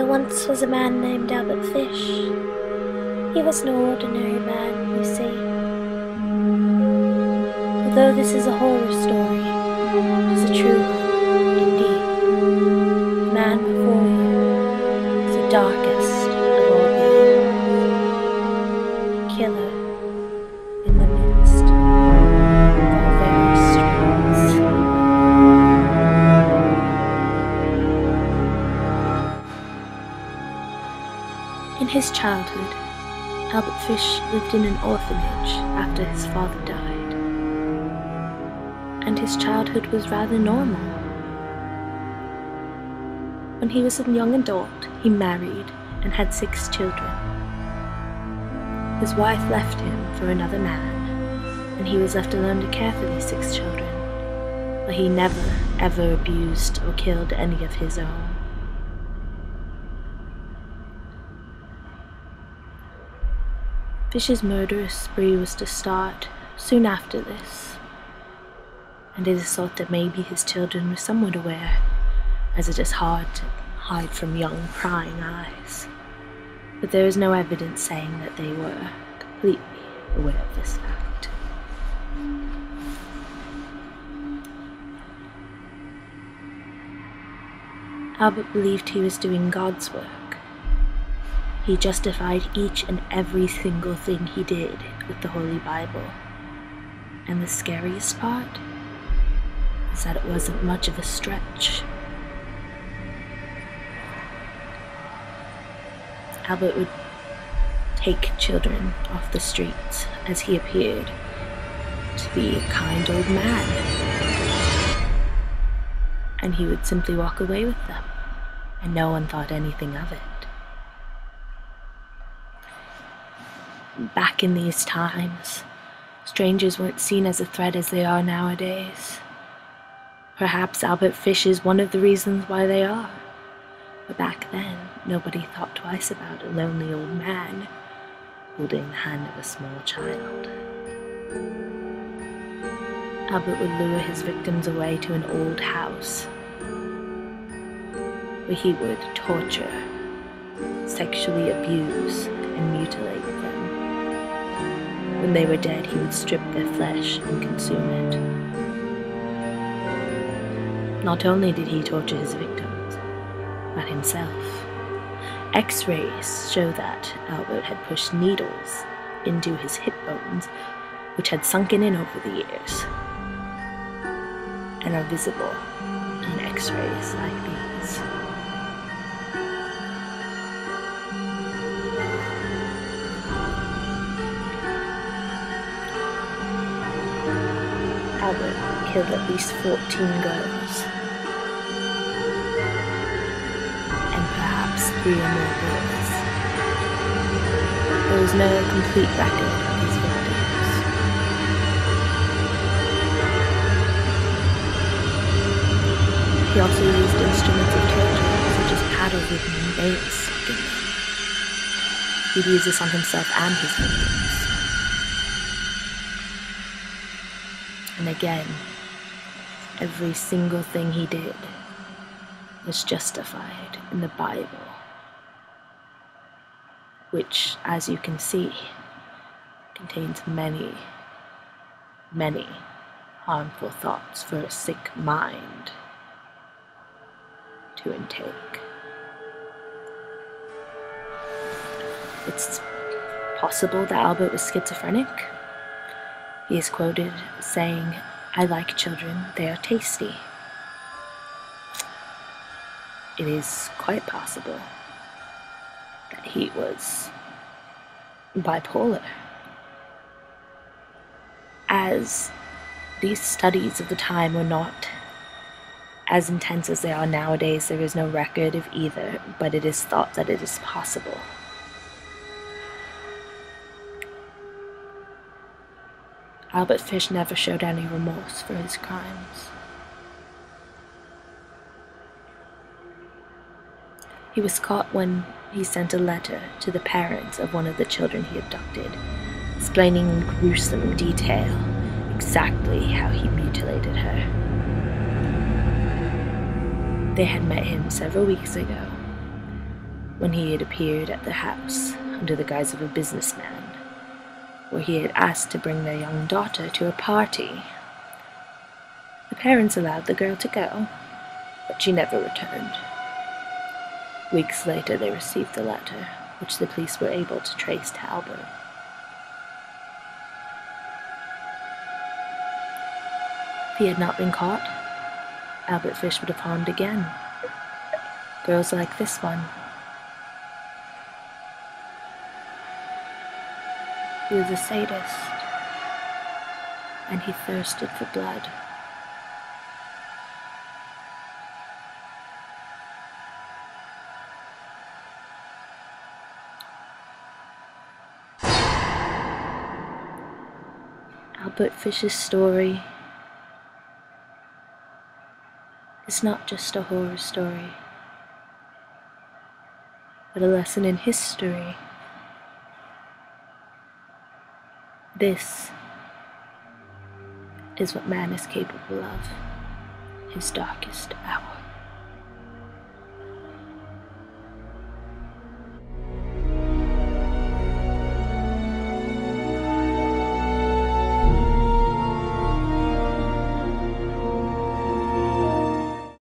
once was a man named Albert Fish. He was no ordinary man, you see. Although this is a horror story, it is a true one, indeed. The man before you is the darkest of all beings. Killer in the midst of our very streets. In his childhood, Albert Fish lived in an orphanage after his father died, and his childhood was rather normal. When he was a young adult, he married and had 6 children. His wife left him for another man, and he was left alone to care for these 6 children, but he never, ever abused or killed any of his own. Fish's murderous spree was to start soon after this, and it is thought that maybe his children were somewhat aware, as it is hard to hide from young, prying eyes. But there is no evidence saying that they were completely aware of this fact. Albert believed he was doing God's work. He justified each and every single thing he did with the Holy Bible. And the scariest part is that it wasn't much of a stretch. Albert would take children off the streets as he appeared to be a kind old man, and he would simply walk away with them, and no one thought anything of it. Back in these times, strangers weren't seen as a threat as they are nowadays. Perhaps Albert Fish is one of the reasons why they are. But back then, nobody thought twice about a lonely old man holding the hand of a small child. Albert would lure his victims away to an old house, where he would torture, sexually abuse, and mutilate them. When they were dead, he would strip their flesh and consume it. Not only did he torture his victims, but himself. X-rays show that Albert had pushed needles into his hip bones, which had sunken in over the years, and are visible in X-rays like these. Albert killed at least 14 girls, and perhaps 3 or more boys. There was no complete record of his victims. He also used instruments of torture, such as paddle wooden and nails stuck in them. He'd use this on himself and his victims. And again, every single thing he did was justified in the Bible, which, as you can see, contains many, many harmful thoughts for a sick mind to intake. It's possible that Albert was schizophrenic. He is quoted saying, "I like children, they are tasty." It is quite possible that he was bipolar. As these studies of the time were not as intense as they are nowadays, there is no record of either, but it is thought that it is possible. Albert Fish never showed any remorse for his crimes. He was caught when he sent a letter to the parents of one of the children he abducted, explaining in gruesome detail exactly how he mutilated her. They had met him several weeks ago, when he had appeared at the house under the guise of a businessman, where he had asked to bring their young daughter to a party. The parents allowed the girl to go, but she never returned. Weeks later, they received the letter, which the police were able to trace to Albert. If he had not been caught, Albert Fish would have harmed again. Girls like this one. He was a sadist, and he thirsted for blood. Albert Fish's story is not just a horror story, but a lesson in history. This is what man is capable of, his darkest hour.